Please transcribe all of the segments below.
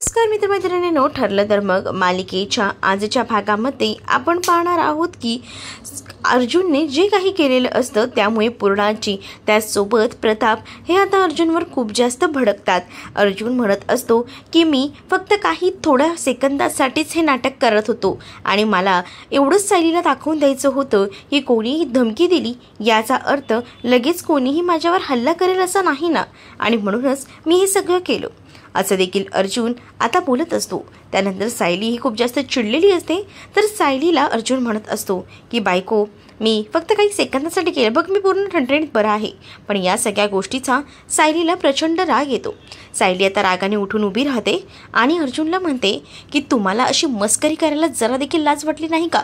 नमस्कार मित्रमैत्रिणींनो, ठरलं तर मग मालिकेच्या आजच्या भागामध्ये आपण पाहणार आहोत की अर्जुनने जे काही केलेलं असतं त्यामुळे पूर्णाची त्याचसोबत प्रताप हे आता अर्जुनवर खूप जास्त भडकतात. अर्जुन म्हणत असतो की मी फक्त काही थोड्या सेकंदासाठीच हे नाटक करत होतो आणि मला एवढंच सायलीला दाखवून द्यायचं होतं की कोणीही धमकी दिली याचा अर्थ लगेच कोणीही माझ्यावर हल्ला करेल असा नाही ना, आणि म्हणूनच मी हे सगळं केलं असं देखील अर्जुन आता बोलत असतो. त्यानंतर सायली ही खूप जास्त चिडलेली असते. तर सायलीला अर्जुन म्हणत असतो की बायको, मी फक्त काही सेकंदासाठी केलं बघ, मी पूर्ण ठणठणीत बरा आहे. पण या सगळ्या गोष्टीचा सायलीला प्रचंड राग येतो. सायली आता रागाने उठून उभी राहते आणि अर्जुनला म्हणते की तुम्हाला अशी मस्करी करायला जरा देखील लाज वाटली नाही का?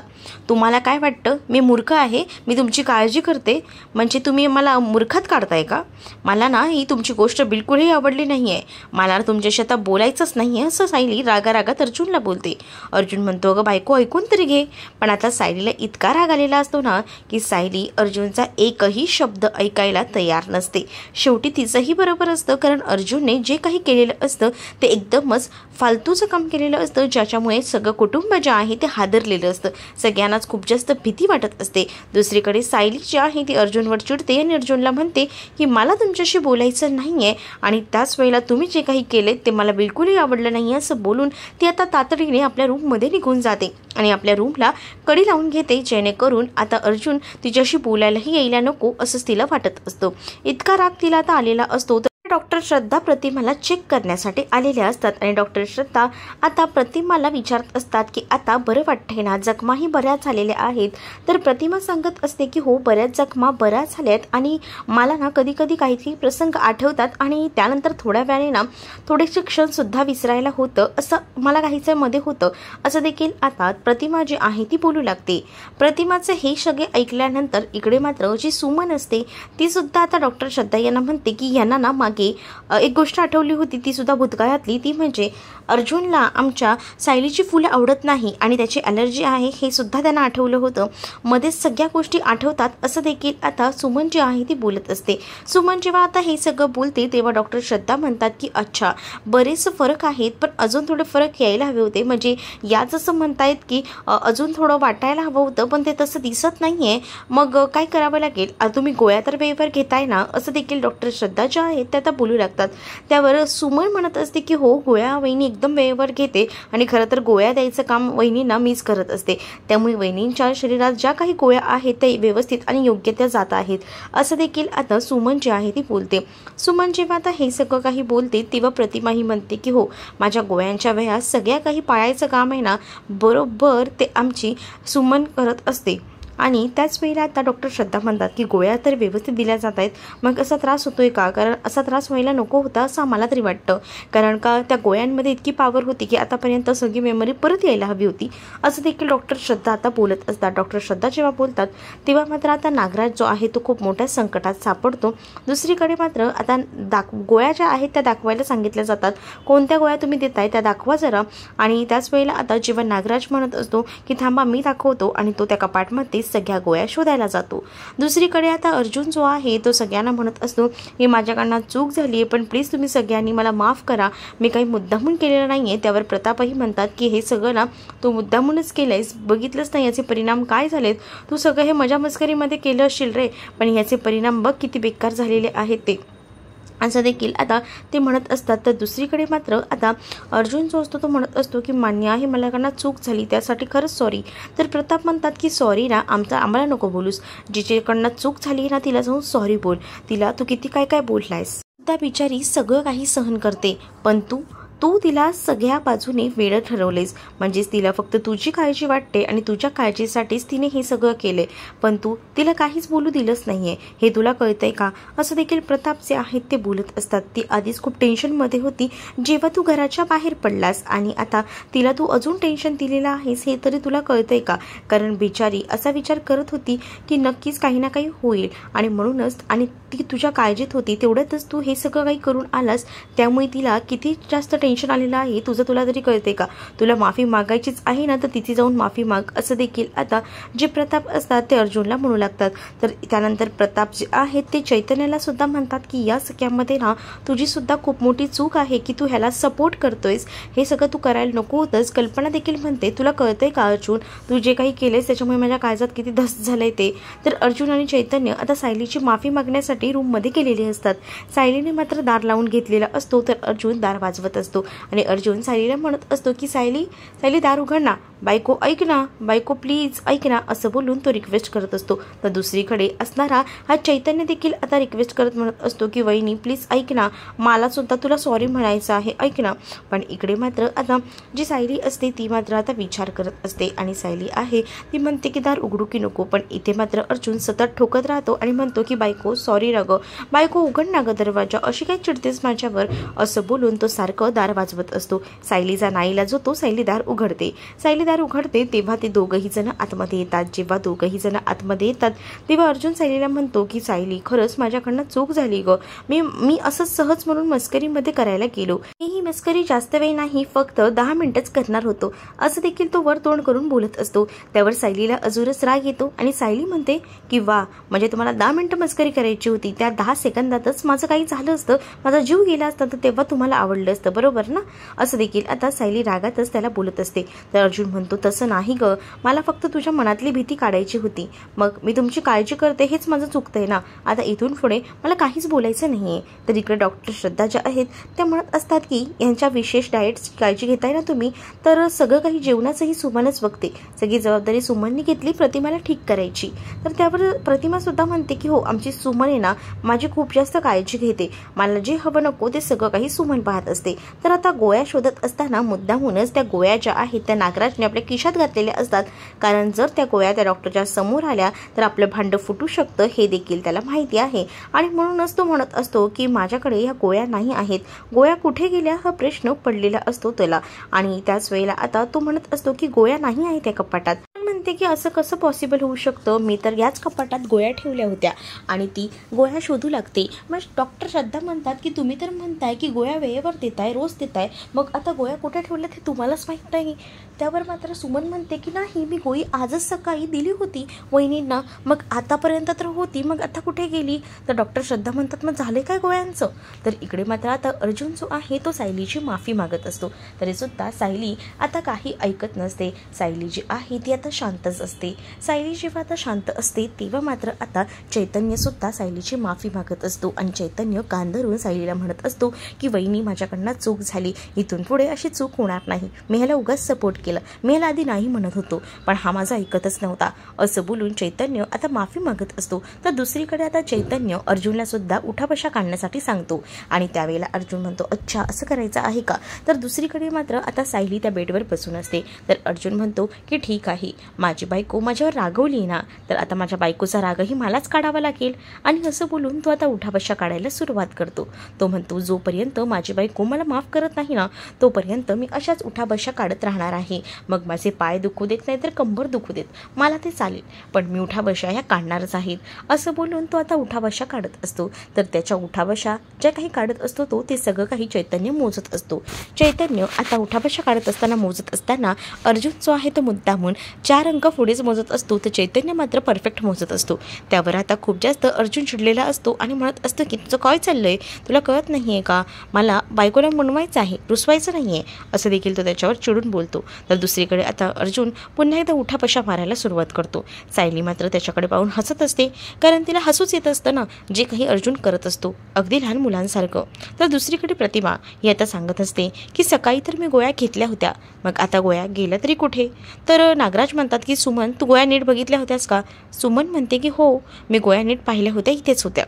तुम्हाला काय वाटतं मी मूर्ख आहे, मी तुमची काळजी करते म्हणजे तुम्ही मला मूर्खात काढताय का? मला ना ही तुमची गोष्ट बिलकुलही आवडली नाही आहे, मला तुमच्याशी आता बोलायचंच नाही आहे असं सायली रागारागात अर्जुनला बोलते. अर्जुन म्हणतो अगं बायको ऐकून तरी घे. पण आता सायलीला इतका राग आलेला असतो ना की सायली अर्जुनचा एकही शब्द ऐकायला तयार नसते. शेवटी तिचंही बरोबर असतं, कारण अर्जुनने जे काही केलेलं असतं ते एकदमच फालतूचं काम केलेलं असतं, ज्याच्यामुळे सगळं कुटुंब जे आहे ते हादरलेलं असतं. सगळ्यांनाच खूप जास्त भीती वाटत असते. दुसरीकडे सायली जी आहे ती अर्जुनवर चिडते आणि अर्जुनला म्हणते की मला तुमच्याशी बोलायचं नाही आहे आणि त्याच वेळेला तुम्ही जे काही केले ते मला बिलकुलही आवडलं नाही असं बोलून ती आता तातडीने आपल्या रूममध्ये निघून जाते आणि आपल्या रूमला कडी लावून घेते, जेणेकरून आता अर्जुन तिच्याशी बोलायलाही यायला नको असंच तिला वाटत असतं. इतका राग तिला आता आलेला असतो. डॉक्टर श्रद्धा प्रतिमाला चेक करण्यासाठी आलेल्या असतात आणि डॉक्टर श्रद्धा आता प्रतिमाला विचारत असतात की आता बरं वाटतंय ना, जखमाही बऱ्याच झालेल्या आहेत. तर प्रतिमा सांगत असते की हो, बऱ्याच जखमा बऱ्याच झाल्यात आणि मला ना कधी कधी काही प्रसंग आठवतात आणि त्यानंतर थोड्या वेळाने ना थोडेसे क्षणसुद्धा विसरायला होतं, असं मला काहीचं मध्ये होतं असं देखील आता प्रतिमा जी आहे ती बोलू लागते. प्रतिमाचे हे सगळे ऐकल्यानंतर इकडे मात्र जी सुमन असते ती सुद्धा आता डॉक्टर श्रद्धा यांना म्हणते की यांना ना मागे एक गोष्ट आठवली होती, ती सुद्धा भूतकाळातली. ती म्हणजे अर्जुनला आमच्या सायलीची फुलं आवडत नाही आणि त्याची ॲलर्जी आहे हे सुद्धा त्यांना आठवलं होतं. मध्येच सगळ्या गोष्टी आठवतात असं देखील आता सुमन जी आहे ती बोलत असते. सुमन जेव्हा आता हे सगळं बोलते तेव्हा डॉक्टर श्रद्धा म्हणतात की अच्छा, बरेच फरक आहेत पण अजून थोडे फरक यायला हवे होते. म्हणजे या जसं म्हणतायत की अजून थोडं वाटायला हवं होतं पण ते तसं दिसत नाही आहे, मग काय करावं लागेल? तुम्ही गोळ्या तर वेळेवर घेताय ना, असं देखील डॉक्टर श्रद्धा ज्या आहेत त्या आता बोलू लागतात. त्यावर सुमन म्हणत असते की हो, गोळ्या वहिनी एकदम वेळेवर घेते आणि खरं तर गोळ्या द्यायचं काम वहिनींना मीच करत असते, त्यामुळे वहिनींच्या शरीरात ज्या काही गोळ्या आहेत त्या व्यवस्थित आणि योग्य त्या जात आहेत असं देखील आता सुमन जी आहे ती बोलते. सुमन जेव्हा आता हे सगळं काही बोलते तेव्हा प्रतिमा ही म्हणते की हो, माझ्या गोळ्यांच्या वेळा सगळ्या काही पाळायचं काम आहे ना, बरोबर ते आमची सुमन करत असते. आणि त्याच वेळेला आता डॉक्टर श्रद्धा म्हणतात की गोळ्या तर व्यवस्थित दिल्या जात आहेत, मग असा त्रास होतोय का? कारण असा त्रास व्हायला नको होता असं मला तरी वाटतं, कारण का त्या गोळ्यांमध्ये इतकी पावर होती की आतापर्यंत सगळी मेमरी परत यायला हवी होती असं देखील डॉक्टर श्रद्धा आता बोलत असतात. डॉक्टर श्रद्धा जेव्हा बोलतात तेव्हा मात्र आता नागराज जो आहे तो खूप मोठ्या संकटात सापडतो. दुसरीकडे मात्र आता गोळ्या ज्या आहेत त्या दाखवायला सांगितल्या जातात. कोणत्या गोळ्या तुम्ही देताय त्या दाखवा जरा. आणि त्याच वेळेला आता जेव्हा नागराज म्हणत असतो की थांबा मी दाखवतो आणि तो त्या कपाटमध्ये सगळ्या गोळ्या शोधायला जातो. दुसरीकडे आता अर्जुन जो आहे तो सगळ्यांना म्हणत असतो की माझ्याकडनं चूक झाली आहे पण प्लीज तुम्ही सगळ्यांनी मला माफ करा, मी काही मुद्दामून केलेलं नाही आहे. त्यावर प्रतापही म्हणतात की हे सगळं ना तू मुद्दामूनच केलंयस, बघितलंच नाही याचे परिणाम काय झालेत, तू सगळं हे मजा मस्करीमध्ये केलं असशील रे, पण याचे परिणाम बघ किती बेकार झालेले आहेत ते, असं देखील आता ते म्हणत असतात. तर दुसरीकडे मात्र आता अर्जुन जो असतो तो म्हणत असतो की मान्य आहे माझ्याकडनं चूक झाली, त्यासाठी खरंच सॉरी. तर प्रताप म्हणतात की सॉरी ना आम्हाला नको बोलूस, जिच्याकडनं चूक झाली ना तिला जाऊन सॉरी बोल, तिला तू किती काय काय बोललायस. त्या बिचारी सगळं काही सहन करते पण तू तिला सगळ्या बाजूने वेडं ठरवलेस, म्हणजेच तिला फक्त तुझी काळजी वाटते आणि तुझ्या काळजीसाठीच तिने हे सगळं केले, पण तू तिला काहीच बोलू दिलंच नाहीये, हे तुला कळतंय का? असं देखील प्रताप जे आहेत ते बोलत असतात. ती आधीच खूप टेन्शनमध्ये होती जेव्हा तू घराच्या बाहेर पडलास आणि आता तिला तू अजून टेन्शन दिलेलं आहेस हे तरी तुला कळतंय का? कारण बिचारी असा विचार करत होती की नक्कीच काही ना काही होईल आणि म्हणूनच आणि ती तुझ्या काळजीत होती, तेवढ्यातच तू हे सगळं काही करून आलास, त्यामुळे तिला किती जास्त टेन्शन आलेलं आहे तुझं तुला तरी कळते का? तुला माफी मागायचीच आहे ना तर तिथे जाऊन माफी माग, असं देखील आता जे प्रताप असतात ते अर्जुनला म्हणू लागतात. तर त्यानंतर प्रताप जे आहेत ते चैतन्याला सुद्धा म्हणतात की या सगळ्यामध्ये ना तुझी सुद्धा खूप मोठी चूक आहे की तू ह्याला सपोर्ट करतोयस, हे सगळं तू करायला नको होतंस. कल्पना देखील म्हणते तुला कळतंय का अर्जुन, तू जे काही केलंयस त्याच्यामुळे माझ्या काळजात किती धस झालंय ते. तर अर्जुन आणि चैतन्य आता सायलीची माफी मागण्यासाठी रूममध्ये गेलेले असतात. सायलीने मात्र दार लावून घेतलेला असतो. तर अर्जुन दार वाजवत असतो आणि अर्जुन सायलीला म्हणत असतो की सायली सायली दार उघड ना, बायको ऐक ना, बायको प्लीज ऐक ना, असं बोलून तो रिक्वेस्ट करत असतो. तर दुसरीकडे असणारा हा चैतन्य देखील आता रिक्वेस्ट करत म्हणत असतो की वहिनी प्लीज ऐक ना, मला सुद्धा तुला सॉरी म्हणायचं आहे, ऐक ना. पण इकडे मात्र आता जी सायली असते ती मात्र आता विचार करत असते आणि सायली आहे ती म्हणते की दार उघडू की नको. पण इथे मात्र अर्जुन सतत ठोकत राहतो आणि म्हणतो की बायको सॉरी ना गं, बायको उघड ना गं दरवाजा, अशी काय चिडतेस माझ्यावर, असं बोलून तो सारखं दार वाजवत असतो. सायलीचा नाईलाज होतो, सायली दार उघडते. सायली दार उघडते तेव्हा ते दोघंही जण आतमध्ये येतात. जेव्हा दोघंही जण आतमध्ये येतात तेव्हा अर्जुन सायलीला म्हणतो की सायली खरंच माझ्याकडनं चूक झाली गं, मी असंच सहज म्हणून मस्करीमध्ये करायला गेलो. ही मस्करी जास्त वेळ नाही, फक्त 10 मिनिटच करणार होतो, असं देखील तो वर तोंड करून बोलत असतो. त्यावर सायलीला अजूनच राग येतो आणि सायली म्हणते की वा, म्हणजे तुम्हाला 10 मिनिटं मस्करी करायची होती, त्या 10 सेकंदातच माझं काही झालं असतं, माझा जीव गेला असता तर तेव्हा तुम्हाला आवडलं असतं, बरोबर ना, असं देखील आता सायली रागातच त्याला बोलत असते. तर अर्जुन म्हणतो तसं नाही ग, मला फक्त तुझ्या मनातली भीती काढायची होती, मग मी तुमची काळजी करते हेच माझं चुकतंय ना, आता इथून पुढे मला काहीच बोलायचं नाहीये. तर इकडे डॉक्टर श्रद्धा ज्या आहेत त्या म्हणत असतात की यांच्या विशेष डाएटची काळजी घेताय ना तुम्ही, तर सगळं काही जेवणाचंही सुमनच बघते, सगळी जबाबदारी सुमनने घेतली प्रतिमाला ठीक करायची. तर त्यावर प्रतिमा सुद्धा म्हणते की हो आमची सुमन आहे ना माझी खूप जास्त काळजी घेते, मला जे हवं नको ते सगळं काही सुमन पाहत असते. तर आता गोळ्या शोधत असताना मुद्दामूनच त्या गोळ्या ज्या आहेत त्या नागराजने आपल्या खिशात घातलेल्या असतात, कारण जर त्या गोळ्या त्या डॉक्टरच्या समोर आल्या तर आपलं भांडं फुटू शकतं हे देखील त्याला माहिती आहे. आणि म्हणूनच तो म्हणत असतो की माझ्याकडे ह्या गोळ्या नाही आहेत, गोळ्या कुठे गेल्या हा प्रश्न पडलेला असतो त्याला. आणि त्याच वेळेला आता तो म्हणत असतो की गोळ्या नाही आहेत त्या कपाटात. म्हणते की असं कसं पॉसिबल होऊ शकतं, मी तर याच कपाटात गोळ्या ठेवल्या होत्या आणि ती गोळ्या शोधू लागते. मग डॉक्टर श्रद्धा म्हणतात की तुम्ही तर म्हणताय की गोळ्या वेळेवर देताय, रोज देताय, मग आता गोळ्या कुठे ठेवल्यात हे तुम्हालाच माहीत नाही. त्यावर मात्र सुमन म्हणते की नाही मी गोळी आजच सकाळी दिली होती वहिनींना, मग आतापर्यंत तर होती, मग आता कुठे गेली. तर डॉक्टर श्रद्धा म्हणतात मग झाले काय गोळ्यांचं. तर इकडे मात्र आता अर्जुन जो आहे तो सायलीची माफी मागत असतो, तरी सुद्धा सायली आता काही ऐकत नसते. सायली जी आहे ती आता शांतच असते. सायली जेव्हा आता शांत असते तेव्हा मात्र आता चैतन्य सुद्धा सायलीची माफी मागत असतो आणि चैतन्य कान धरून सायलीला म्हणत असतो की वहिनी माझ्याकडनं चूक झाली, इथून पुढे अशी चूक होणार नाही, मी ह्याला उगाच सपोर्ट केलं, मी ह्याला आधी नाही म्हणत होतो पण हा माझा ऐकतच नव्हता, असं बोलून चैतन्य आता माफी मागत असतो. तर दुसरीकडे आता चैतन्य अर्जुनला सुद्धा उठाबशा काढण्यासाठी सांगतो आणि त्यावेळेला अर्जुन म्हणतो अच्छा असं करायचं आहे का. तर दुसरीकडे मात्र आता सायली त्या बेडवर बसून असते. तर अर्जुन म्हणतो की ठीक आहे, माझी बायको माझ्यावर रागवली ना, तर आता माझ्या बायकोचा रागही मलाच काढावा लागेल. आणि असं बोलून तो आता उठाबशा काढायला सुरुवात करतो. तो म्हणतो जोपर्यंत माझी बायको मला माफ करत नाही ना तोपर्यंत मी अशाच उठाबशा काढत राहणार आहे, मग माझे पाय दुखू देत नाही तर कंबर दुखू देत, मला ते चालेल, पण मी उठाबशा ह्या काढणारच आहेत, असं बोलून तो आता उठाबशा काढत असतो. तर त्याच्या उठाबशा ज्या काही काढत असतो तो ते सगळं काही चैतन्य मोजत असतो. चैतन्य आता उठाबशा काढत असताना मोजत असताना अर्जुन जो आहे तो मुद्दामून 4 अंक पुढेच मोजत असतो, तर चैतन्य मात्र परफेक्ट मोजत असतो. त्यावर आता खूप जास्त अर्जुन चिडलेला असतो आणि म्हणत असतो की तुझं काय चाललंय, तुला कळत नाही आहे का, मला बायकोला मनवायचं आहे, रुसवायचं नाही आहे, असं देखील तो त्याच्यावर चिडून बोलतो. तर दुसरीकडे आता अर्जुन पुन्हा एकदा उठापशा मारायला सुरुवात करतो. सायली मात्र त्याच्याकडे पाहून हसत असते, कारण तिला हसूच येत असतं ना जे काही अर्जुन करत असतो, अगदी लहान मुलांसारखं. तर दुसरीकडे प्रतिमा ही आता सांगत असते की सकाळी तर मी गोळ्या घेतल्या होत्या, मग आता गोळ्या गेल्या तरी कुठे. तर नागराज म्हणतात की सुमन तू गोळ्या नीट बघितल्या होत्यास का. सुमन म्हणते की हो मी गोळ्या नीट पाहिल्या होत्या, इथेच होत्या.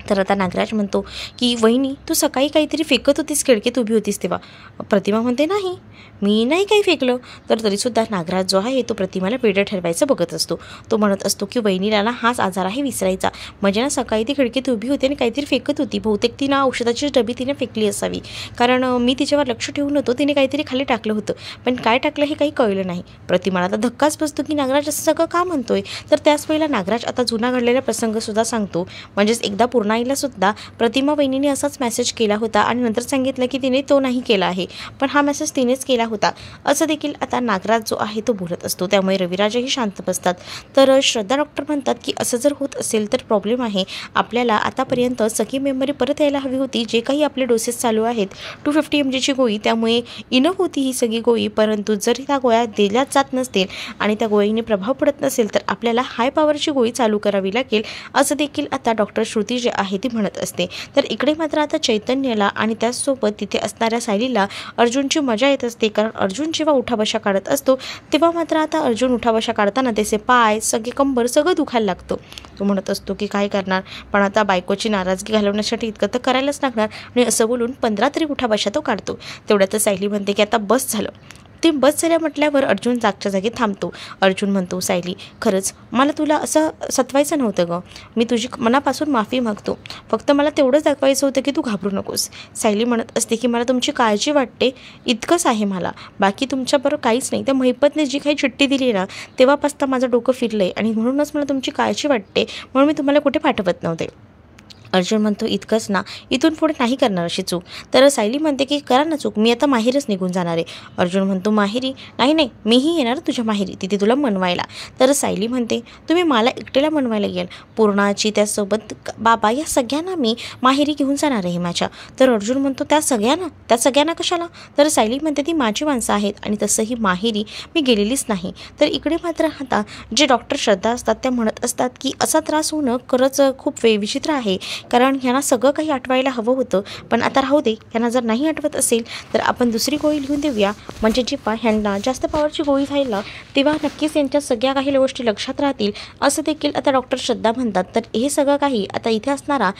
तर आता नागराज म्हणतो की वहिनी तू सकाळी काहीतरी फेकत होतीस, खिडकीत उभी होतीस तेव्हा. प्रतिमा म्हणते नाही मी नाही काही फेकलं. तर तरीसुद्धा नागराज जो आहे तो प्रतिमाला वेडं ठरवायचं बघत असतो. तो म्हणत असतो की वहिनीला ना हाच आजार आहे विसरायचा, म्हणजे ना सकाळी ती खिडकीत उभी होती आणि काहीतरी फेकत होती, बहुतेक ती ना औषधाची डबी तिने फेकली असावी, कारण मी तिच्यावर लक्ष ठेवून होतो, तिने काहीतरी खाली टाकलं होतं, पण काय टाकलं हे काही कळलं नाही. प्रतिमाला आता धक्काच बसतो की नागराज असं सगळं का म्हणतोय. तर त्याच वेळेला नागराज आता जुना घडलेला प्रसंगसुद्धा सांगतो, म्हणजेच एकदा पूर्णा मनाईला सुद्धा प्रतिमा वहिनीने असाच मेसेज केला होता आणि नंतर सांगितलं की तिने तो नाही केला आहे, पण हा मेसेज तिनेच केला होता असं देखील आता नागराज जो आहे तो बोलत असतो। त्यामुळे रविराजही शांत बसतात। तर श्रद्धा डॉक्टर म्हणतात की असं जर होत असेल तर प्रॉब्लेम आहे, आपल्याला आतापर्यंत सगळी मेमरी परत यायला हवी होती। जे काही आपले डोसेस चालू आहेत 250 mg ची गोळी, त्यामुळे इनफ होती ही सगळी गोळी, परंतु जर त्या गोळ्या दिल्या जात नसतील आणि त्या गोळीने प्रभाव पडत नसेल तर आपल्याला हाय पॉवरची गोळी चालू करावी लागेल असं देखील आता डॉक्टर श्रुती जे आहे ती म्हणत असते। तर इकडे मात्र आता चैतन्यला आणि त्याचसोबत तिथे असणाऱ्या सायलीला अर्जुनची मजा येत असते, कारण अर्जुन जेव्हा उठाबशा काढत असतो तेव्हा मात्र आता अर्जुन उठाबशा काढताना त्याचे पाय सगळे कंबर सगळं दुखायला लागतं। तो म्हणत असतो की काय करणार, पण आता बायकोची नाराजगी घालवण्यासाठी इतकं तर करायलाच लागणार आणि असं बोलून 15 तरी उठाबशा तो काढतो। तेवढ्यात सायली म्हणते की आता बस झालं। ते बस झाल्या म्हटल्यावर अर्जुन जागच्या जागी थांबतो। अर्जुन म्हणतो सायली खरंच मला तुला असं सतवायचं नव्हतं गं, मी तुझी मनापासून माफी मागतो, फक्त मला तेवढंच दाखवायचं होतं की तू घाबरू नकोस। सायली म्हणत असते की मला तुमची काळजी वाटते इतकंच आहे मला, बाकी तुमच्याबरोबर काहीच नाही। त्या महिपतने जी काही चिठ्ठी दिली ना तेव्हापासून माझं डोकं फिरलंय आणि म्हणूनच मला तुमची काळजी वाटते, म्हणून मी तुम्हाला कुठे पाठवत नव्हते। अर्जुन म्हणतो इतकंच ना, इथून पुढे नाही करणार अशी चूक। तर सायली म्हणते की करा ना चूक, मी आता माहेरच निघून जाणार आहे। अर्जुन म्हणतो माहेरी नाही नाही, मीही येणार तुझ्या माहेरी तिथे तुला मनवायला। तर सायली म्हणते तुम्ही मला एकटेला मनवायला गेल, पूर्णाची त्यासोबत बाबा या सगळ्यांना मी माहेरी घेऊन जाणार आहे माझ्या। तर अर्जुन म्हणतो त्या सगळ्यांना कशाला? तर सायली म्हणते ती माझी माणसं आहेत आणि तसंही माहेरी मी गेलेलीच नाही। तर इकडे मात्र आता जे डॉक्टर श्रद्धा असतात त्या म्हणत असतात की असा त्रास होणं खरंच खूप विचित्र आहे, कारण ह्यांना सगळं काही आठवायला हवं होतं, पण आता राहू दे, ह्यांना जर नाही आठवत असेल तर आपण दुसरी गोळी लिहून देऊया, म्हणजे जेव्हा ह्यांना जास्त पॉवरची गोळी जाईल तेव्हा नक्कीच यांच्या सगळ्या काही गोष्टी लक्षात राहतील असं देखील आता डॉक्टर श्रद्धा म्हणतात। तर हे सगळं काही आता इथे असणारा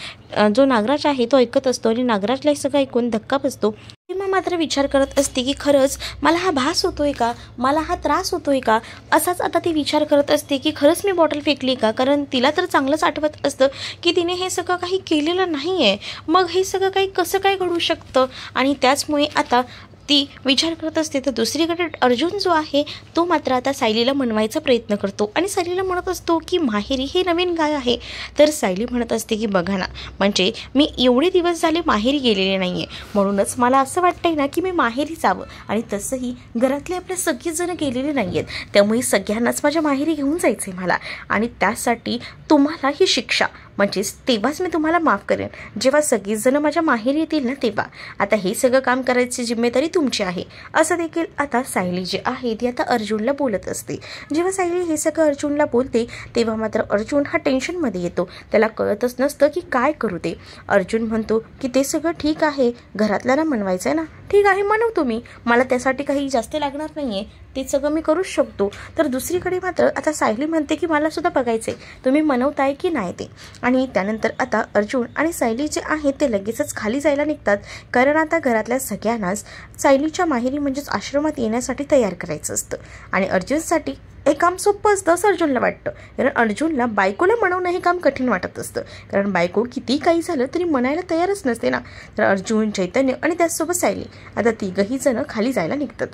जो नागराज आहे तो ऐकत असतो आणि नागराजला हे सगळं ऐकून धक्का बसतो। प्रतिमा मात्र विचार करत असते की खरंच मला हा भास होतोय का, मला हा त्रास होतोय का, असाच आता ती विचार करत असते की खरंच मी बॉटल फेकली का, कारण तिला तर चांगलंच आठवत असतं की तिने हे सगळं काही केलेलं नाही आहे, मग हे सगळं काही कसं काय घडू शकतं आणि त्याचमुळे आता ती विचार करत असते। तर दुसरीकडे अर्जुन जो आहे तो मात्र आता सायलीला मनवायचा प्रयत्न करतो आणि सायलीला म्हणत असतो की माहेरी हे नवीन गाय आहे। तर सायली म्हणत असते की बघा ना, म्हणजे मी एवढे दिवस झाले माहेरी गेलेले नाही आहे, म्हणूनच मला असं वाटतंय ना की मी माहेरी जावं, आणि तसंही घरातले आपले सगळेजण गेलेले नाही आहेत, त्यामुळे सगळ्यांनाच माझ्या माहेरी घेऊन जायचं आहे मला, आणि त्यासाठी तुम्हाला ही शिक्षा, म्हणजेच तेव्हाच मी तुम्हाला माफ करेन जेव्हा सगळीजण माझ्या माहेरी येतील ना तेव्हा। आता हे सगळं काम करायची जिम्मेदारी तुमची आहे असं देखील आता सायली जी आहे ती आता अर्जुनला बोलत असते। जेव्हा सायली हे सगळं अर्जुनला बोलते तेव्हा मात्र अर्जुन हा टेन्शनमध्ये येतो, त्याला कळतच नसतं की काय करू ते। अर्जुन म्हणतो की ते सगळं ठीक आहे, घरातल्याला मनवायचं आहे ना, ठीक आहे मनवतो मी, मला त्यासाठी काही जास्त लागणार नाही आहे, ते सगळं मी करूच शकतो। तर दुसरीकडे मात्र आता सायली म्हणते की मला सुद्धा बघायचं आहे तुम्ही मनवताय की नाही ते, आणि त्यानंतर आता अर्जुन आणि सायली जे आहेत ते लगेचच खाली जायला निघतात, कारण आता घरातल्या सगळ्यांनाच सायलीच्या माहेरी म्हणजेच आश्रमात येण्यासाठी तयार करायचं असतं, आणि अर्जुनसाठी हे काम सोपं असतं असं अर्जुनला वाटतं, कारण अर्जुनला बायकोला मनवणं हे काम कठीण वाटत असतं, कारण बायको किती काही झालं तरी म्हणायला तयारच नसते ना। तर अर्जुन, चैतन्य आणि त्याचसोबत सायली आता तिघही जण खाली जायला निघतात,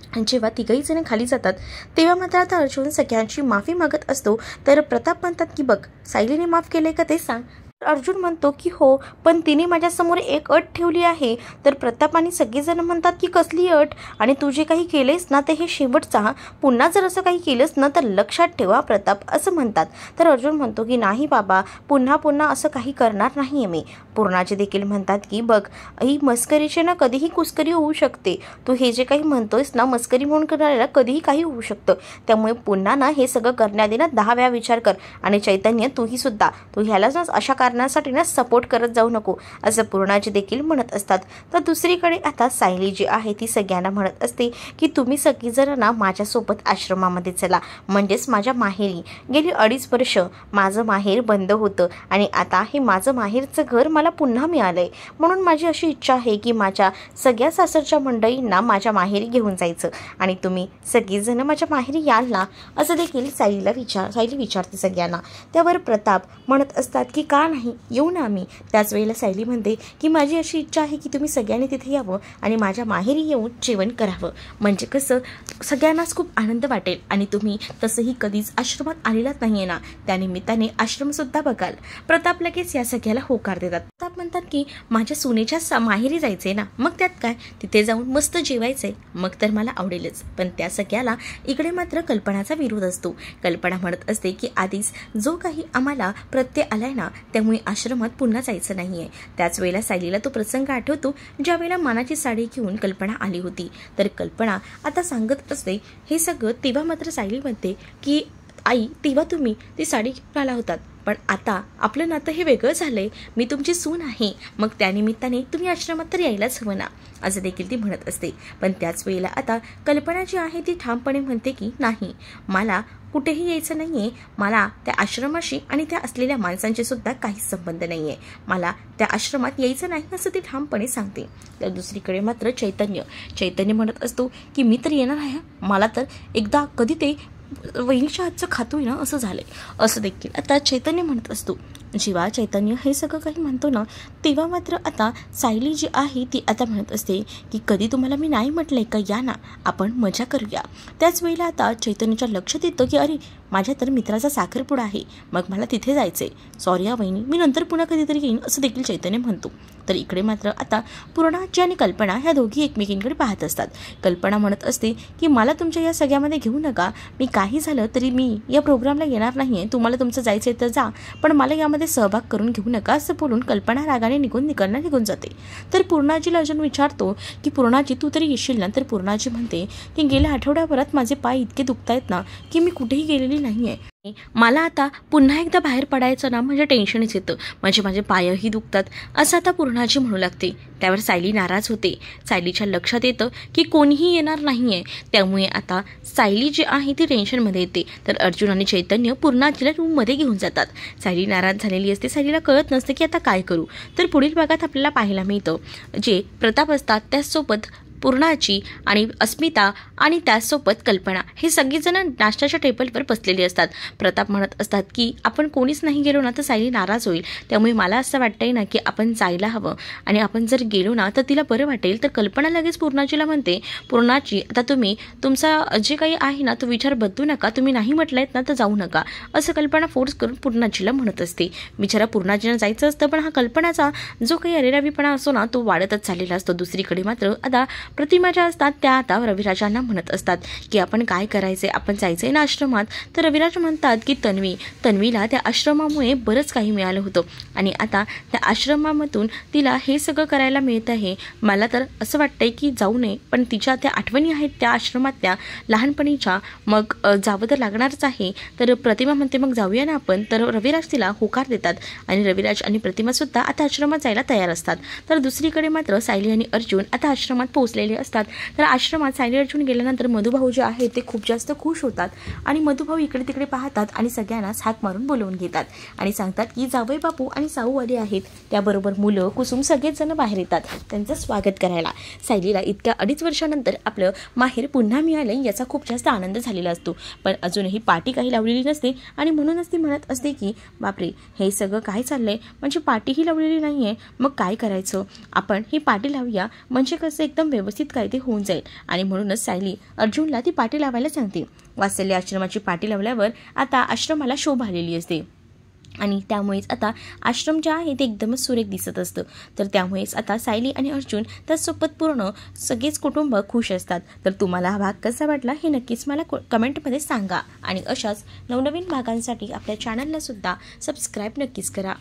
आणि जेव्हा तिघही जण खाली जातात तेव्हा मात्र आता अर्जुन सगळ्यांची माफी मागत असतो। तर प्रताप म्हणतात की बघ सायलीने माफ केलंय का ते सांग। अर्जुन म्हणतो की हो, पण तिने माझ्यासमोर एक अट ठेवली आहे। तर प्रताप आणि सगळेजण म्हणतात की कसली अट, आणि तू जे काही केलेस ना ते हे शेवटचा, पुन्हा जर असं काही केलंस ना तर लक्षात ठेवा प्रताप असं म्हणतात। तर अर्जुन म्हणतो की नाही बाबा, पुन्हा असं काही करणार नाही आहे मी। पूर्णाचे देखील म्हणतात की बघ ही मस्करीची ना कधीही कुस्करी होऊ शकते, तू हे जे काही म्हणतोयस ना मस्करी म्हणून करणाऱ्याला कधीही काही होऊ शकतं, त्यामुळे पुन्हा ना हे सगळं करण्याआधी ना 10 वेळा विचार कर, आणि चैतन्य तूही सुद्धा, तू ह्यालाच ना अशा कारणासाठी ना सपोर्ट करत जाऊ नको असं पूर्णाचे देखील म्हणत असतात। तर दुसरीकडे आता सायली जी आहे ती सगळ्यांना म्हणत असते की तुम्ही सगळीजण ना माझ्यासोबत आश्रमामध्ये चला, म्हणजेच माझ्या माहेरी। गेली 2.5 वर्ष माझं माहेर बंद होतं आणि आता हे माझं माहेरचं घर मला पुन्हा मिळालंय, म्हणून माझी अशी इच्छा आहे की माझ्या सगळ्या सासरच्या मंडळींना माझ्या माहेरी घेऊन जायचं, आणि तुम्ही सगळीजण माझ्या माहेरी याल ना असं देखील सायली विचारते सगळ्यांना। त्यावर प्रताप म्हणत असतात की का नाही, येऊ ना आम्ही. त्याच वेळेला सायली म्हणते की माझी अशी इच्छा आहे की तुम्ही सगळ्यांनी तिथे यावं आणि माझ्या माहेरी येऊन जेवण करावं, म्हणजे कसं सगळ्यांनाच खूप आनंद वाटेल आणि तुम्ही तसंही कधीच आश्रमात आलेलाच नाही आहे ना, त्यानिमित्ताने आश्रमसुद्धा बघाल. प्रताप लगेच या सगळ्याला होकार देतात. प्रताप म्हणतात की माझ्या सुनेच्या माहेरी जायचंय ना, मग त्यात काय, तिथे जाऊन मस्त जेवायचंय, मग तर मला आवडेलच. पण त्या सगळ्याला इकडे मात्र कल्पनाचा विरोध असतो. कल्पना म्हणत असते की आधीच जो काही आम्हाला प्रत्यय आलाय ना, त्यामुळे आश्रमात पुन्हा जायचं नाहीये. त्याच वेळेला सायलीला तो प्रसंग आठवतो ज्या वेळेला मानाची साडी घेऊन कल्पना आली होती. तर कल्पना आता सांगत असते हे सगळं. तेव्हा मात्र सायली म्हणते की आई, तेव्हा तुम्ही ती साडी घेऊन आला होतात, पण आता आपलं नातं हे वेगळं झालंय. मी तुमची सून आहे, मग त्यानिमित्ताने तुम्ही आश्रमात तर यायलाच हवं ना, असं देखील ती म्हणत असते. पण त्याच वेळेला आता कल्पना जी आहे ती ठामपणे म्हणते की नाही, मला कुठेही यायचं नाहीये. मला त्या आश्रमाशी आणि त्या असलेल्या माणसांशी सुद्धा काहीच संबंध नाहीये. मला त्या आश्रमात यायचं नाही असं ती ठामपणे सांगते. तर दुसरीकडे मात्र चैतन्य म्हणत असतो की मी तर येणार आहे, मला तर एकदा कधी ते वहिनीच्या हातचं खातोय ना असं झालंय, असं देखील आता चैतन्य म्हणत असतो. जेव्हा चैतन्य हे सगळं काही म्हणतो ना, तेव्हा मात्र आता सायली जी आहे ती आता म्हणत असते की कधी तुम्हाला मी नाही म्हटलंय का, या ना आपण मजा करूया. त्याच वेळेला आता चैतन्याच्या लक्षात येतं की अरे माझ्या तर मित्राचा साखरपुडा आहे, मग मला तिथे जायचंय. सॉरी या वहिनी, मी नंतर पुन्हा कधीतरी येईन, असं देखील चैतन्य म्हणतो. तर इकडे मात्र आता पूर्णाजी आणि कल्पना ह्या दोघी एकमेकींकडे पाहत असतात. कल्पना म्हणत असते की मला तुमच्या या सगळ्यामध्ये घेऊ नका, मी काही झालं तरी मी या प्रोग्रामला येणार नाहीये, तुम्हाला तुमचं जायचंय तर जा, पण मला यामध्ये सहभाग करून घेऊ नका, असं बोलून कल्पना रागाने निघून जाते. तर पूर्णाजीला अजून विचारतो की पूर्णाजी तू तरी येशील ना. तर पूर्णाजी म्हणते की गेल्या आठवड्याभरात माझे पाय इतके दुखतायत ना की मी कुठेही गेलेली नाहीये. मला आता पुन्हा एकदा बाहेर पडायचं ना म्हणजे टेन्शनच येतं, म्हणजे माझे पायही दुखतात, असं आता पूर्णाजी म्हणू लागते. त्यावर सायली नाराज होते. सायलीच्या लक्षात येतं की कोणीही येणार नाहीये, त्यामुळे आता सायली जी आहे ती टेन्शनमध्ये येते. तर अर्जुन आणि चैतन्य पूर्णाजीला रूममध्ये घेऊन जातात. सायली नाराज झालेली असते, सायलीला कळत नसतं की आता काय करू. तर पुढील भागात आपल्याला पाहायला मिळतं जे प्रताप असतात त्याचसोबत पूर्णाची आणि अस्मिता आणि त्याचसोबत कल्पना हे सगळेजण नाश्त्याच्या टेबलवर बसलेले असतात. प्रताप म्हणत असतात की आपण कोणीच नाही गेलो ना तर सायली नाराज होईल, त्यामुळे मला असं वाटतंय ना की आपण जायला हवं आणि आपण जर गेलो ना तर तिला बरं वाटेल. तर कल्पना लगेच पूर्णाजीला म्हणते पूर्णाजी आता तुम्ही तुमचा जे काही आहे ना तो विचार बदलू नका, तुम्ही नाही म्हटलायत ना तर जाऊ नका, असं कल्पना फोर्स करून पूर्णाजीला म्हणत असते. बिचारा पूर्णाजीला जायचं असतं, पण हा कल्पनाचा जो काही अरेरावीपणा असतो ना तो वाढतच चाललेला असतो. दुसरीकडे मात्र आता प्रतिमा ज्या असतात त्या आता रविराजांना म्हणत असतात की आपण काय करायचंय, आपण जायचंय ना आश्रमात. तर रविराज म्हणतात की तन्वीला त्या आश्रमामुळे बरंच काही मिळालं होतं आणि आता त्या आश्रमामधून तिला हे सगळं करायला मिळत आहे. मला तर असं वाटतंय की जाऊ नये, पण तिच्या त्या आठवणी आहेत त्या आश्रमातल्या लहानपणीच्या, मग जावं तर लागणारच आहे. तर प्रतिमा म्हणते मग जाऊया ना आपण. तर रविराज तिला होकार देतात आणि रविराज आणि प्रतिमासुद्धा आता आश्रमात जायला तयार असतात. तर दुसरीकडे मात्र सायली आणि अर्जुन आता आश्रमात पोहोचलेले असतात. तर आश्रमात सायली अर्जुन गेल्यानंतर मधुभाऊ जे आहे ते खूप जास्त खुश होतात आणि मधुभाऊ इकडे तिकडे पाहतात आणि सगळ्यांनाच हाक मारून बोलवून घेतात आणि सांगतात की जावई बापू आणि साऊ आले आहेत. त्याबरोबर मुलं कुसुम सगळेच जण बाहेर येतात त्यांचं स्वागत करायला. सायलीला इतक्या 2.5 वर्षानंतर आपलं माहेर पुन्हा मिळालं याचा खूप जास्त आनंद झालेला असतो, पण अजूनही पार्टी काही लावलेली नसते आणि म्हणूनच ती म्हणत असते की बापरे हे सगळं काय चाललंय, म्हणजे पार्टीही लावलेली नाहीये, मग काय करायचं, आपण ही पार्टी लावूया म्हणजे कसं एकदम व्यवस्थित काय ते होऊन जाईल. आणि म्हणूनच सायली अर्जुनला ती पार्टी लावायला सांगते. वात्सल्य आश्रमाची पार्टी लावल्यावर आता आश्रमाला शोभा आलेली असते आणि त्यामुळेच आता आश्रम जे आहे ते एकदमच सुरेख दिसत असतं. तर त्यामुळेच आता सायली आणि अर्जुन त्याचसोबत पूर्ण सगळेच कुटुंब खुश असतात. तर तुम्हाला हा भाग कसा वाटला हे नक्कीच मला कमेंटमध्ये सांगा आणि अशाच नवनवीन भागांसाठी आपल्या चॅनलला सुद्धा सबस्क्राईब नक्कीच करा.